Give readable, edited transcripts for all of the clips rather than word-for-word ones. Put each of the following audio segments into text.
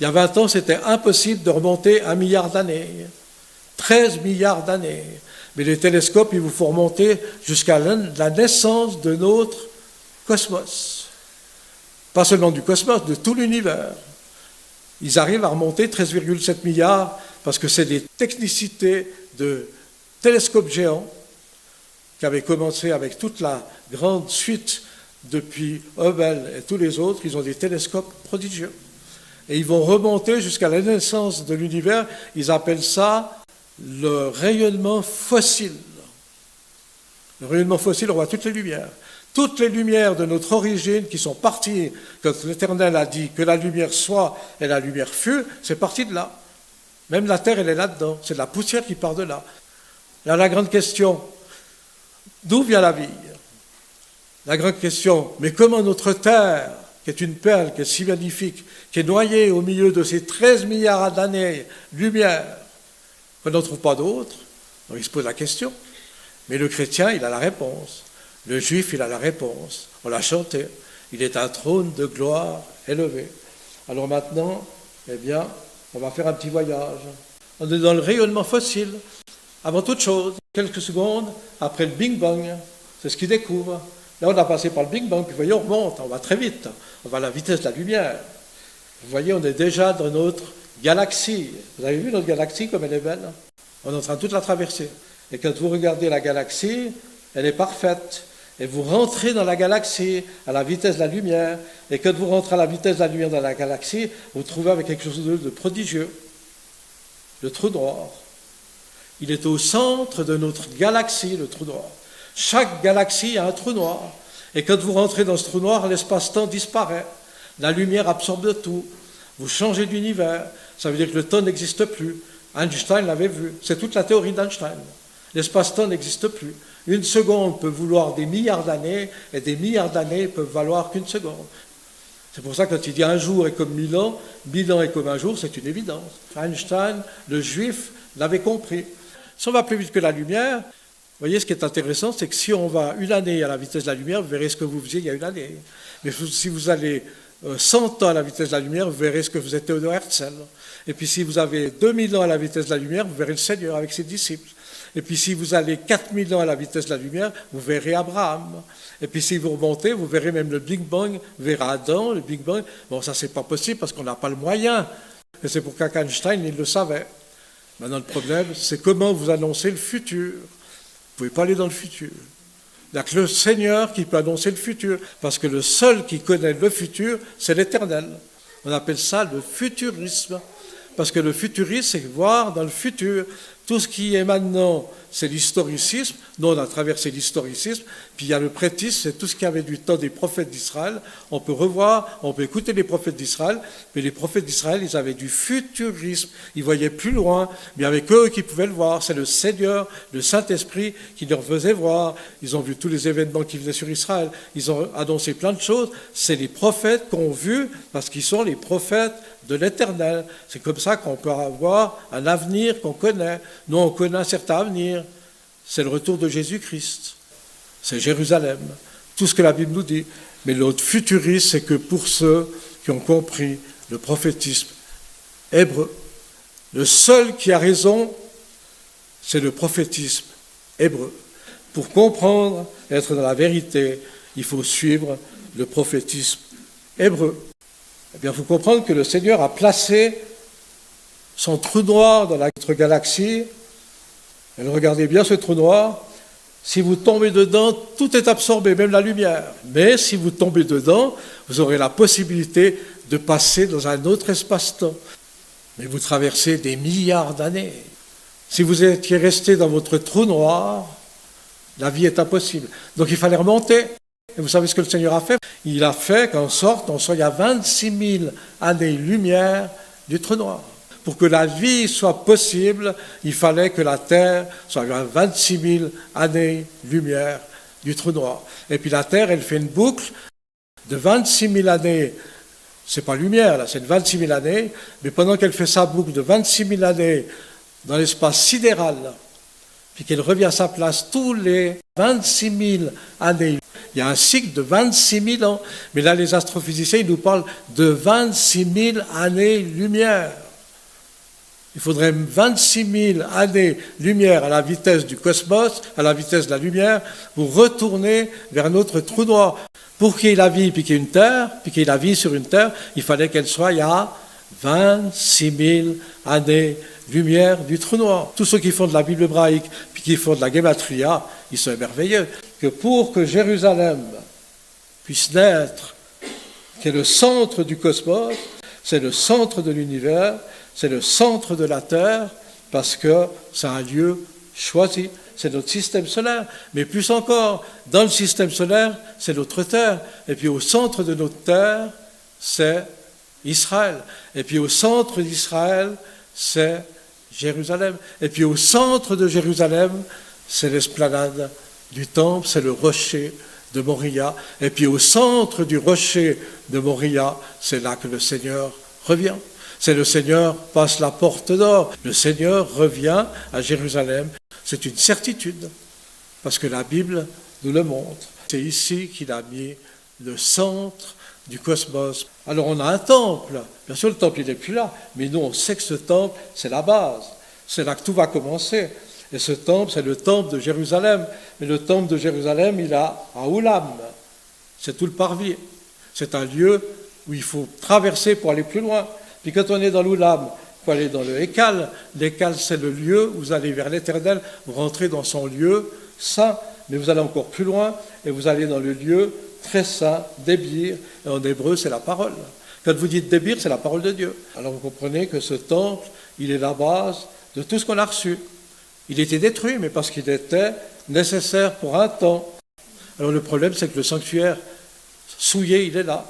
Il y a 20 ans, c'était impossible de remonter 1 milliard d'années, 13 milliards d'années. Mais les télescopes, ils vous font remonter jusqu'à la naissance de notre cosmos. Pas seulement du cosmos, de tout l'univers. Ils arrivent à remonter 13,7 milliards parce que c'est des technicités de télescopes géants qui avaient commencé avec toute la grande suite depuis Hubble et tous les autres. Ils ont des télescopes prodigieux. Et ils vont remonter jusqu'à la naissance de l'univers. Ils appellent ça le rayonnement fossile. Le rayonnement fossile, on voit toutes les lumières. Toutes les lumières de notre origine qui sont parties, quand l'Éternel a dit que la lumière soit et la lumière fut, c'est parti de là. Même la terre, elle est là-dedans. C'est de la poussière qui part de là. Là, la grande question, d'où vient la vie? La grande question, mais comment notre terre, qui est une perle, qui est si magnifique, qui est noyée au milieu de ces 13 milliards d'années, lumière, qu'on n'en trouve pas d'autre, donc il se pose la question. Mais le chrétien, il a la réponse. Le juif, il a la réponse. On l'a chanté. Il est un trône de gloire élevé. Alors maintenant, eh bien, on va faire un petit voyage. On est dans le rayonnement fossile. Avant toute chose, quelques secondes après le Big Bang, c'est ce qu'il découvre. Là, on a passé par le Big Bang, puis vous voyez, on remonte, on va très vite. On va à la vitesse de la lumière. Vous voyez, on est déjà dans notre galaxie. Vous avez vu notre galaxie comme elle est belle? On est en train de toute la traverser. Et quand vous regardez la galaxie, elle est parfaite. Et vous rentrez dans la galaxie à la vitesse de la lumière. Et quand vous rentrez à la vitesse de la lumière dans la galaxie, vous vous trouvez avec quelque chose de prodigieux. Le trou noir. Il est au centre de notre galaxie, le trou noir. Chaque galaxie a un trou noir. Et quand vous rentrez dans ce trou noir, l'espace-temps disparaît. La lumière absorbe tout. Vous changez d'univers. Ça veut dire que le temps n'existe plus. Einstein l'avait vu. C'est toute la théorie d'Einstein. L'espace-temps n'existe plus. Une seconde peut vouloir des milliards d'années, et des milliards d'années peuvent valoir qu'une seconde. C'est pour ça que quand il dit un jour est comme 1000 ans est comme un jour, c'est une évidence. Einstein, le juif, l'avait compris. Si on va plus vite que la lumière, vous voyez, ce qui est intéressant, c'est que si on va une année à la vitesse de la lumière, vous verrez ce que vous faisiez il y a une année. Mais si vous allez 100 ans à la vitesse de la lumière, vous verrez ce que vous êtes Théodore Herzl. Et puis si vous avez 2000 ans à la vitesse de la lumière, vous verrez le Seigneur avec ses disciples. Et puis si vous allez 4000 ans à la vitesse de la lumière, vous verrez Abraham. Et puis si vous remontez, vous verrez même le Big Bang, vous verrez Adam, le Big Bang. Bon, ça c'est pas possible parce qu'on n'a pas le moyen. Et c'est pour qu'Einstein, il le savait. Maintenant le problème, c'est comment vous annoncez le futur. Vous ne pouvez pas aller dans le futur. Il n'y a que le Seigneur qui peut annoncer le futur. Parce que le seul qui connaît le futur, c'est l'Éternel. On appelle ça le futurisme. Parce que le futurisme, c'est voir dans le futur. Tout ce qui est maintenant, c'est l'historicisme. Nous, on a traversé l'historicisme. Puis il y a le prétisme, c'est tout ce qui avait du temps des prophètes d'Israël. On peut revoir, on peut écouter les prophètes d'Israël. Mais les prophètes d'Israël, ils avaient du futurisme. Ils voyaient plus loin. Mais avec eux qui pouvaient le voir. C'est le Seigneur, le Saint-Esprit qui leur faisait voir. Ils ont vu tous les événements qui venaient sur Israël. Ils ont annoncé plein de choses. C'est les prophètes qu'on a vus parce qu'ils sont les prophètes de l'Éternel. C'est comme ça qu'on peut avoir un avenir qu'on connaît. Nous, on connaît un certain avenir. C'est le retour de Jésus-Christ. C'est Jérusalem. Tout ce que la Bible nous dit. Mais l'autre futuriste, c'est que pour ceux qui ont compris le prophétisme hébreu, le seul qui a raison, c'est le prophétisme hébreu. Pour comprendre et être dans la vérité, il faut suivre le prophétisme hébreu. Eh bien, il faut comprendre que le Seigneur a placé son trou noir dans notre galaxie. Et regardez bien ce trou noir. Si vous tombez dedans, tout est absorbé, même la lumière. Mais si vous tombez dedans, vous aurez la possibilité de passer dans un autre espace-temps. Mais vous traversez des milliards d'années. Si vous étiez resté dans votre trou noir, la vie est impossible. Donc il fallait remonter. Et vous savez ce que le Seigneur a fait? Il a fait qu'en sorte, on soit à 26 000 années-lumière du trou noir. Pour que la vie soit possible, il fallait que la Terre soit à 26 000 années-lumière du trou noir. Et puis la Terre, elle fait une boucle de 26 000 années. C'est pas lumière, là, c'est de 26 000 années. Mais pendant qu'elle fait sa boucle de 26 000 années dans l'espace sidéral, puis qu'il revient à sa place tous les 26 000 années. Il y a un cycle de 26 000 ans. Mais là, les astrophysiciens, ils nous parlent de 26 000 années-lumière. Il faudrait 26 000 années-lumière à la vitesse du cosmos, à la vitesse de la lumière, pour retourner vers notre trou noir. Pour qu'il y ait la vie, puis qu'il y ait une Terre, puis qu'il y ait la vie sur une Terre, il fallait qu'elle soit à 26 000 années-lumière du trou noir. Tous ceux qui font de la Bible hébraïque, puis qui font de la Gematria, ils sont émerveilleux. Que pour que Jérusalem puisse naître, qui est le centre du cosmos, c'est le centre de l'univers, c'est le centre de la Terre, parce que c'est un lieu choisi. C'est notre système solaire. Mais plus encore, dans le système solaire, c'est notre Terre. Et puis au centre de notre Terre, c'est Israël. Et puis au centre d'Israël, c'est Jérusalem. Et puis au centre de Jérusalem, c'est l'esplanade du temple, c'est le rocher de Moria. Et puis au centre du rocher de Moria, c'est là que le Seigneur revient. C'est le Seigneur passe la porte d'or. Le Seigneur revient à Jérusalem. C'est une certitude, parce que la Bible nous le montre. C'est ici qu'il a mis le centre du cosmos. Alors on a un temple. Bien sûr, le temple, il n'est plus là. Mais nous, on sait que ce temple, c'est la base. C'est là que tout va commencer. Et ce temple, c'est le temple de Jérusalem. Mais le temple de Jérusalem, il a à Oulam. C'est tout le parvis. C'est un lieu où il faut traverser pour aller plus loin. Puis quand on est dans l'Oulam, il faut aller dans le Hékal. L'Hékal, c'est le lieu où vous allez vers l'Éternel, vous rentrez dans son lieu saint, mais vous allez encore plus loin et vous allez dans le lieu très saint d'Ébir. Et en hébreu, c'est la parole. Quand vous dites d'Ébir, c'est la parole de Dieu. Alors vous comprenez que ce temple, il est la base de tout ce qu'on a reçu. Il était détruit, mais parce qu'il était nécessaire pour un temps. Alors le problème, c'est que le sanctuaire souillé, il est là.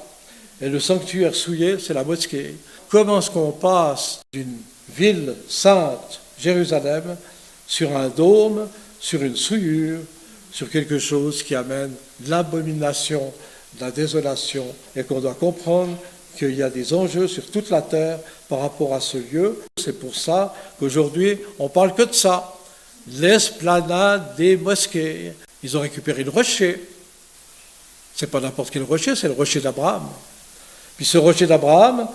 Et le sanctuaire souillé, c'est la mosquée. Comment est-ce qu'on passe d'une ville sainte, Jérusalem, sur un dôme, sur une souillure, sur quelque chose qui amène de l'abomination, de la désolation, et qu'on doit comprendre qu'il y a des enjeux sur toute la terre par rapport à ce lieu. C'est pour ça qu'aujourd'hui, on ne parle que de ça. L'esplanade des mosquées. Ils ont récupéré le rocher. Ce n'est pas n'importe quel rocher, c'est le rocher d'Abraham. Puis ce rocher d'Abraham,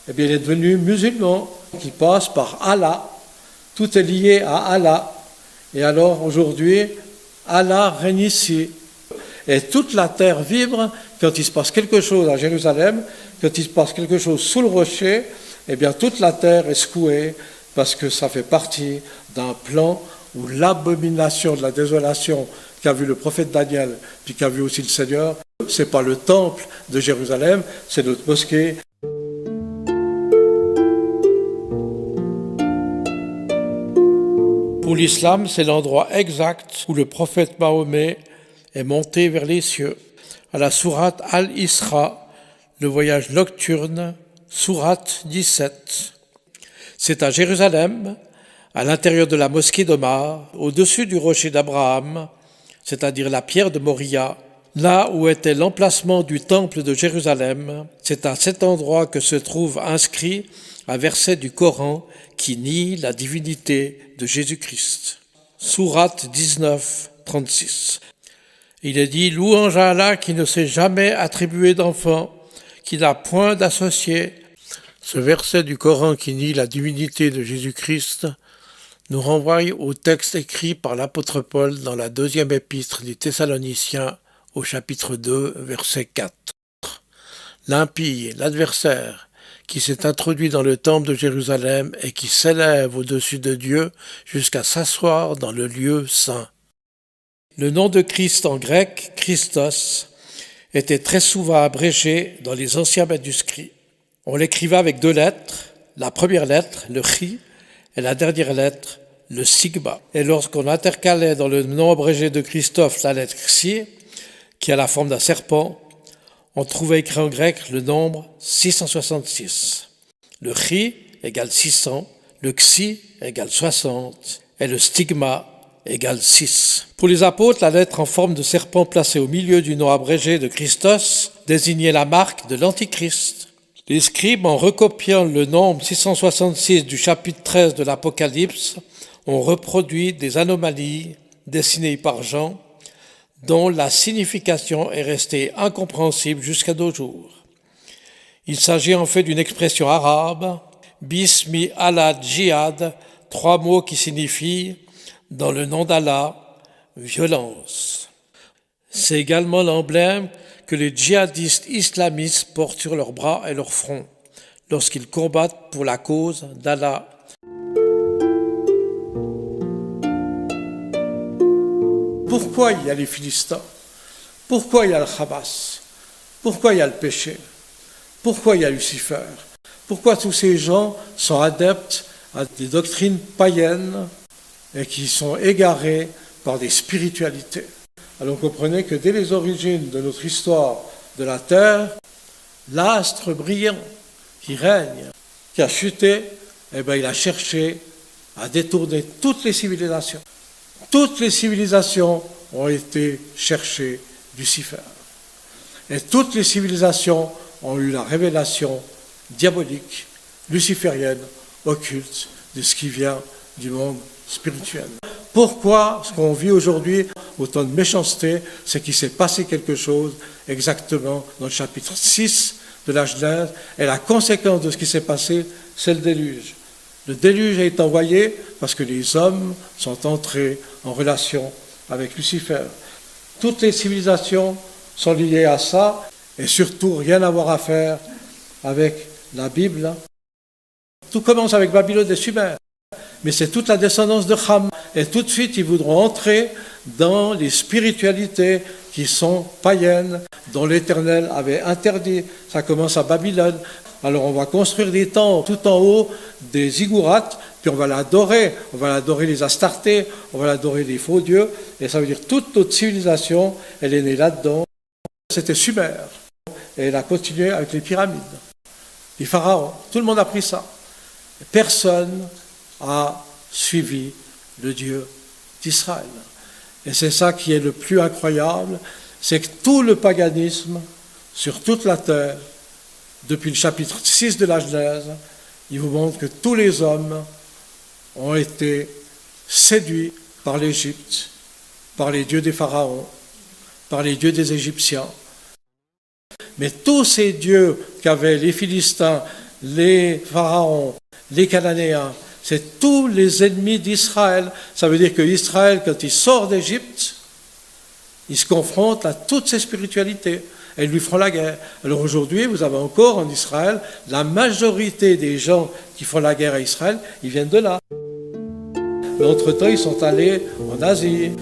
eh bien, il est devenu musulman, qui passe par Allah. Tout est lié à Allah. Et alors, aujourd'hui, Allah règne ici. Et toute la terre vibre quand il se passe quelque chose à Jérusalem, quand il se passe quelque chose sous le rocher, eh bien, toute la terre est secouée parce que ça fait partie d'un plan où l'abomination de la désolation qu'a vu le prophète Daniel, puis qu'a vu aussi le Seigneur, c'est pas le temple de Jérusalem, c'est notre mosquée. Pour l'islam, c'est l'endroit exact où le prophète Mahomet est monté vers les cieux. À la sourate Al-Isra, le voyage nocturne, sourate 17. C'est à Jérusalem, à l'intérieur de la mosquée d'Omar, au-dessus du rocher d'Abraham, c'est-à-dire la pierre de Moria, là où était l'emplacement du temple de Jérusalem. C'est à cet endroit que se trouve inscrit un verset du Coran qui nie la divinité de Jésus-Christ. Sourate 19, 36. Il est dit « Louange à Allah qui ne s'est jamais attribué d'enfant, qui n'a point d'associé ». Ce verset du Coran qui nie la divinité de Jésus-Christ nous renvoie au texte écrit par l'apôtre Paul dans la deuxième épître des Thessaloniciens au chapitre 2, verset 4. L'impie, l'adversaire, qui s'est introduit dans le temple de Jérusalem et qui s'élève au-dessus de Dieu jusqu'à s'asseoir dans le lieu saint. Le nom de Christ en grec, Christos, était très souvent abrégé dans les anciens manuscrits. On l'écrivait avec deux lettres, la première lettre, le chi, et la dernière lettre, le sigma. Et lorsqu'on intercalait dans le nom abrégé de Christophe la lettre xi, qui a la forme d'un serpent, on trouvait écrit en grec le nombre 666. Le chi égale 600, le xi égale 60, et le stigma égale 6. Pour les apôtres, la lettre en forme de serpent placée au milieu du nom abrégé de Christos désignait la marque de l'Antichrist. Les scribes, en recopiant le nombre 666 du chapitre 13 de l'Apocalypse, on reproduit des anomalies dessinées par Jean, dont la signification est restée incompréhensible jusqu'à nos jours. Il s'agit en fait d'une expression arabe, Bismi Allah Djihad, 3 mots qui signifient « dans le nom d'Allah, violence ». C'est également l'emblème que les djihadistes islamistes portent sur leurs bras et leur front lorsqu'ils combattent pour la cause d'Allah. Pourquoi il y a les Philistins? Pourquoi il y a le Hamas? Pourquoi il y a le péché? Pourquoi il y a Lucifer? Pourquoi tous ces gens sont adeptes à des doctrines païennes et qui sont égarés par des spiritualités? Alors comprenez que dès les origines de notre histoire de la Terre, l'astre brillant qui règne, qui a chuté, il a cherché à détourner toutes les civilisations. Toutes les civilisations ont été chercher Lucifer. Et toutes les civilisations ont eu la révélation diabolique, luciférienne, occulte, de ce qui vient du monde spirituel. Pourquoi ce qu'on vit aujourd'hui, autant de méchanceté, c'est qu'il s'est passé quelque chose exactement dans le chapitre 6 de la Genèse, et la conséquence de ce qui s'est passé, c'est le déluge. Le déluge a été envoyé parce que les hommes sont entrés en relation avec Lucifer. Toutes les civilisations sont liées à ça, et surtout rien à voir à faire avec la Bible. Tout commence avec Babylone et Sumer, mais c'est toute la descendance de Ham. Et tout de suite, ils voudront entrer dans les spiritualités qui sont païennes, dont l'Éternel avait interdit. Ça commence à Babylone. Alors on va construire des temples tout en haut des ziggourats, puis on va l'adorer les Astartés, on va l'adorer les faux dieux, et ça veut dire toute notre civilisation, elle est née là-dedans. C'était Sumer, et elle a continué avec les pyramides, les pharaons, tout le monde a pris ça. Personne a suivi le Dieu d'Israël. Et c'est ça qui est le plus incroyable, c'est que tout le paganisme sur toute la terre, depuis le chapitre 6 de la Genèse, il vous montre que tous les hommes ont été séduits par l'Égypte, par les dieux des pharaons, par les dieux des Égyptiens. Mais tous ces dieux qu'avaient les Philistins, les pharaons, les Cananéens, c'est tous les ennemis d'Israël. Ça veut dire qu'Israël, quand il sort d'Égypte, il se confronte à toutes ces spiritualités. Elles lui feront la guerre. Alors aujourd'hui, vous avez encore en Israël, la majorité des gens qui font la guerre à Israël, ils viennent de là. Mais entre-temps, ils sont allés en Asie.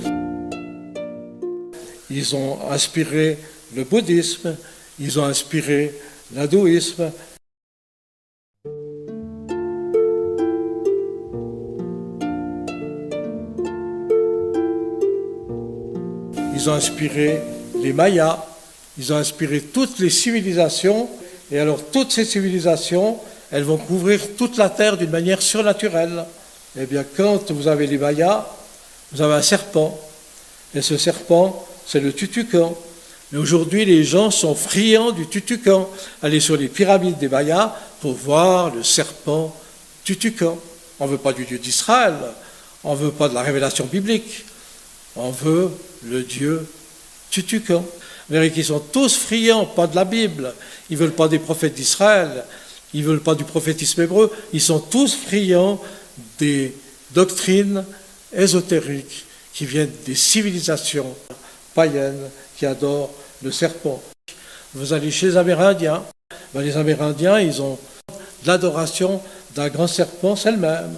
Ils ont inspiré le bouddhisme, ils ont inspiré l'hindouisme. Ils ont inspiré les Mayas, ils ont inspiré toutes les civilisations, et alors toutes ces civilisations, elles vont couvrir toute la terre d'une manière surnaturelle. Eh bien, quand vous avez les Mayas, vous avez un serpent, et ce serpent, c'est le Tutucan. Mais aujourd'hui, les gens sont friands du Tutucan. Allez sur les pyramides des Mayas pour voir le serpent Tutucan. On ne veut pas du Dieu d'Israël, on ne veut pas de la révélation biblique, on veut le Dieu Tutucan. Vous verrez qu'ils sont tous friands, pas de la Bible. Ils ne veulent pas des prophètes d'Israël, ils ne veulent pas du prophétisme hébreu. Ils sont tous friands des doctrines ésotériques qui viennent des civilisations païennes qui adorent le serpent. Vous allez chez les Amérindiens, les Amérindiens, ils ont l'adoration d'un grand serpent, c'est le même,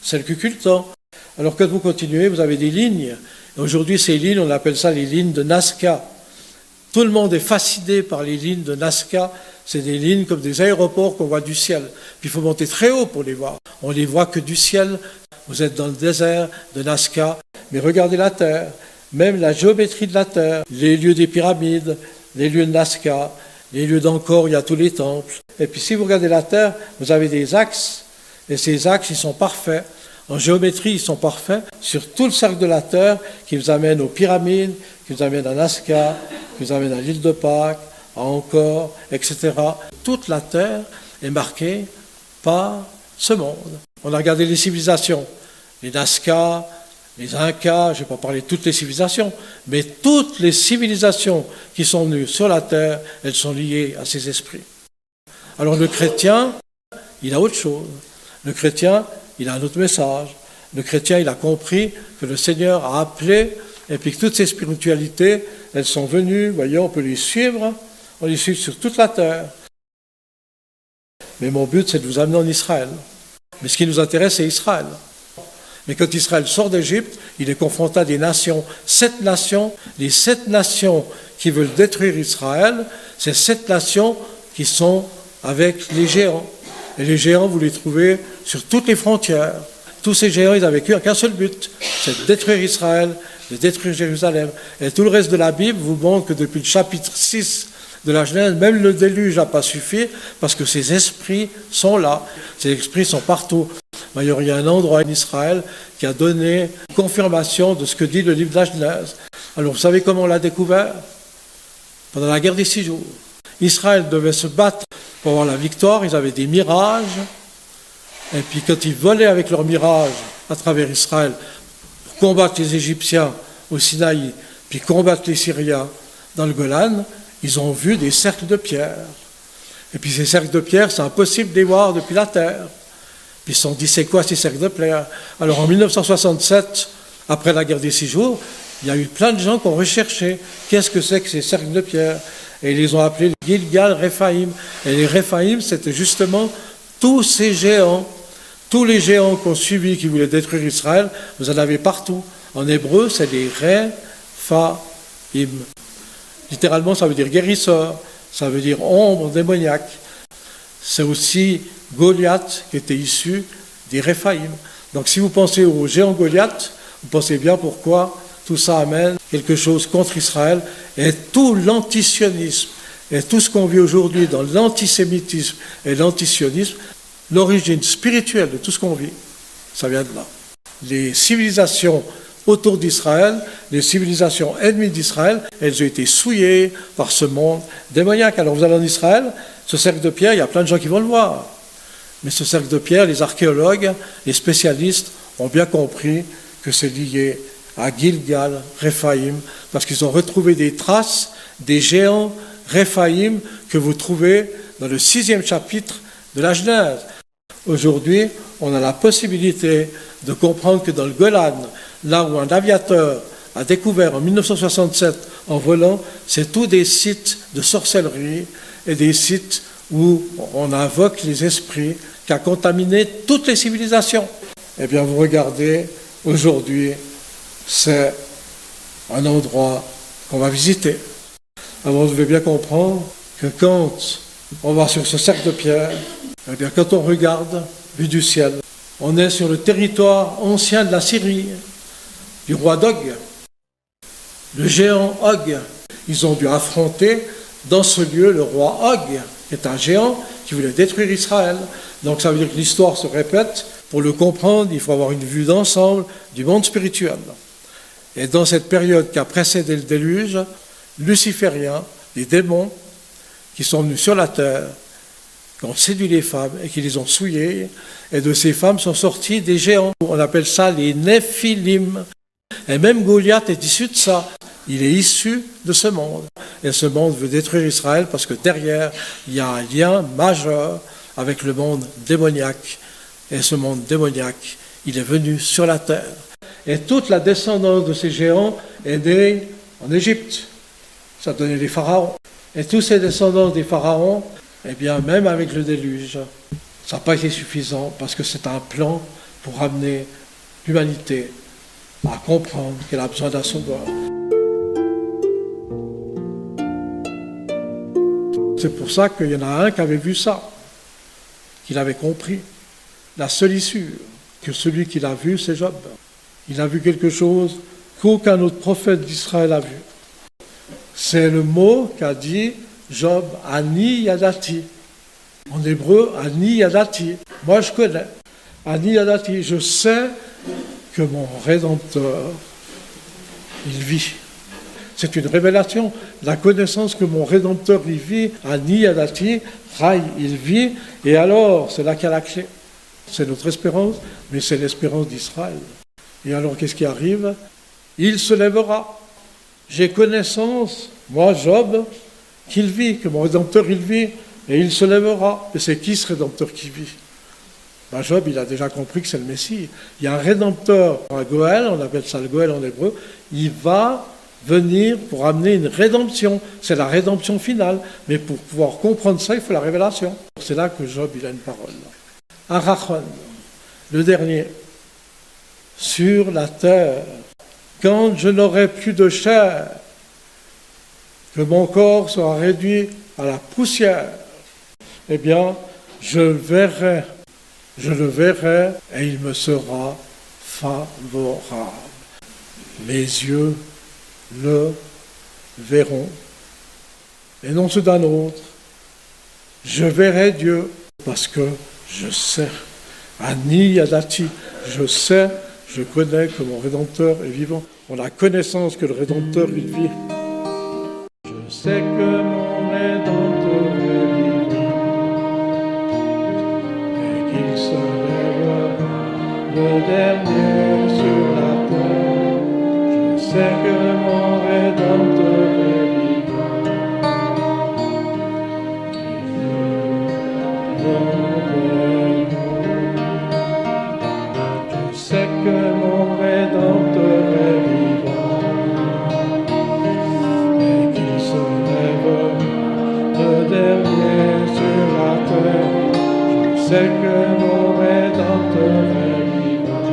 c'est le Kukulkan. Alors quand vous continuez, vous avez des lignes. Aujourd'hui, ces lignes, on appelle ça les lignes de Nazca. Tout le monde est fasciné par les lignes de Nazca. C'est des lignes comme des aéroports qu'on voit du ciel. Puis il faut monter très haut pour les voir. On ne les voit que du ciel. Vous êtes dans le désert de Nazca. Mais regardez la Terre, même la géométrie de la Terre, les lieux des pyramides, les lieux de Nazca, les lieux d'Angkor, il y a tous les temples. Et puis si vous regardez la Terre, vous avez des axes. Et ces axes, ils sont parfaits. En géométrie, ils sont parfaits sur tout le cercle de la Terre qui vous amène aux pyramides, qui vous amène à Nazca, qui vous amène à l'île de Pâques, à Angkor, etc. Toute la Terre est marquée par ce monde. On a regardé les civilisations. les Nazca, les Incas, je ne vais pas parler de toutes les civilisations, mais toutes les civilisations qui sont venues sur la terre, elles sont liées à ces esprits. Alors le chrétien, il a autre chose. Le chrétien, il a un autre message. Le chrétien, il a compris que le Seigneur a appelé, et puis que toutes ces spiritualités, elles sont venues, vous voyez, on peut les suivre, on les suit sur toute la terre. Mais mon but, c'est de vous amener en Israël. Mais ce qui nous intéresse, c'est Israël. Mais quand Israël sort d'Égypte, il est confronté à des nations, 7 nations, les 7 nations qui veulent détruire Israël, c'est 7 nations qui sont avec les géants. Et les géants, vous les trouvez sur toutes les frontières. Tous ces géants, ils n'avaient qu'un seul but, c'est de détruire Israël, de détruire Jérusalem. Et tout le reste de la Bible vous montre que depuis le chapitre 6 de la Genèse, même le déluge n'a pas suffi, parce que ces esprits sont là. Ces esprits sont partout. D'ailleurs, il y a un endroit en Israël qui a donné confirmation de ce que dit le livre de la Genèse. Alors, vous savez comment on l'a découvert? Pendant la guerre des 6 jours. Israël devait se battre pour avoir la victoire, ils avaient des mirages, et puis quand ils volaient avec leurs mirages à travers Israël pour combattre les Égyptiens au Sinaï, puis combattre les Syriens dans le Golan, ils ont vu des cercles de pierre. Et puis ces cercles de pierre, c'est impossible de les voir depuis la terre. Puis ils se sont dit, c'est quoi ces cercles de pierre? Alors en 1967, après la guerre des 6 jours, il y a eu plein de gens qui ont recherché qu'est-ce que c'est que ces cercles de pierre. Et ils les ont appelés Gilgal Réphaïm. Et les Réphaïm, c'était justement tous ces géants, tous les géants qu'on suivi qui voulaient détruire Israël, vous en avez partout. En hébreu, c'est des Réphaïm. Littéralement, ça veut dire guérisseur, ça veut dire ombre démoniaque. C'est aussi Goliath qui était issu des Réphaïm. Donc si vous pensez au géant Goliath, vous pensez bien pourquoi tout ça amène quelque chose contre Israël. Et tout l'antisionisme, et tout ce qu'on vit aujourd'hui dans l'antisémitisme et l'antisionisme, l'origine spirituelle de tout ce qu'on vit, ça vient de là. Les civilisations autour d'Israël, les civilisations ennemies d'Israël, elles ont été souillées par ce monde démoniaque. Alors vous allez en Israël, ce cercle de pierre, il y a plein de gens qui vont le voir. Mais ce cercle de pierre, les archéologues, les spécialistes ont bien compris que c'est lié à Gilgal, Réphaïm, parce qu'ils ont retrouvé des traces des géants Réphaïm que vous trouvez dans le 6e chapitre de la Genèse. Aujourd'hui, on a la possibilité de comprendre que dans le Golan, là où un aviateur a découvert en 1967 en volant, c'est tous des sites de sorcellerie et des sites où on invoque les esprits qui ont contaminé toutes les civilisations. Eh bien, vous regardez, aujourd'hui, c'est un endroit qu'on va visiter. Alors, vous devez bien comprendre que quand on va sur ce cercle de pierre, eh bien, quand on regarde, vu du ciel, on est sur le territoire ancien de la Syrie, du roi Og, le géant Og. Ils ont dû affronter dans ce lieu le roi Og, qui est un géant qui voulait détruire Israël. Donc ça veut dire que l'histoire se répète. Pour le comprendre, il faut avoir une vue d'ensemble du monde spirituel. Et dans cette période qui a précédé le déluge, lucifériens, les démons qui sont venus sur la terre, qui ont séduit les femmes et qui les ont souillées, et de ces femmes sont sortis des géants. On appelle ça les Néphilim. Et même Goliath est issu de ça. Il est issu de ce monde. Et ce monde veut détruire Israël parce que derrière, il y a un lien majeur avec le monde démoniaque. Et ce monde démoniaque, il est venu sur la terre. Et toute la descendance de ces géants est née en Égypte. Ça donnait les pharaons. Et tous ces descendants des pharaons, eh bien, même avec le déluge, ça n'a pas été suffisant parce que c'est un plan pour amener l'humanité à comprendre qu'elle a besoin d'un sauveur. C'est pour ça qu'il y en a un qui avait vu ça, qu'il avait compris. La seule issue, que celui qui l'a vu, c'est Job. Il a vu quelque chose qu'aucun autre prophète d'Israël a vu. C'est le mot qu'a dit Job, Ani Yadati. En hébreu, Ani Yadati. Moi, je connais. Ani Yadati, je sais que mon Rédempteur, il vit. C'est une révélation, la connaissance que mon Rédempteur, il vit. Ani Yadati, Rai, il vit. Et alors, c'est là qu'il y a la clé. c'est notre espérance, mais c'est l'espérance d'Israël. Et alors, qu'est-ce qui arrive? Il se lèvera. J'ai connaissance, moi, Job, qu'il vit, que mon Rédempteur, il vit, et il se lèvera. Et c'est qui ce Rédempteur qui vit? Ben Job, il a déjà compris que c'est le Messie. Il y a un Rédempteur, un Goël, on appelle ça le Goël en hébreu, il va venir pour amener une rédemption. C'est la rédemption finale. Mais pour pouvoir comprendre ça, il faut la révélation. C'est là que Job, il a une parole. Arachon, le dernier. Sur la terre, quand je n'aurai plus de chair, que mon corps sera réduit à la poussière, eh bien, je le verrai et il me sera favorable. Mes yeux le verront, et non ceux d'un autre. Je verrai Dieu, parce que je sais, Ani Yadati, je sais, je connais que mon Rédempteur est vivant. On a connaissance que le Rédempteur, il vit. Je sais que mon Rédempteur est vivant, et qu'il se lèvera le dernier sur la terre. Je sais que mon Rédempteur est vivant. Je sais que mon Rédempteur est vivant, et qu'il se lèvera le dernier sur la terre. Je sais que mon Rédempteur est vivant.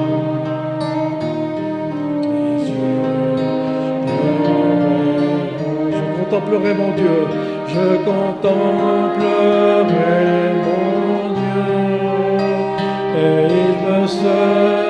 Je contemplerai mon Dieu, je contemplerai mon Dieu, et il me sera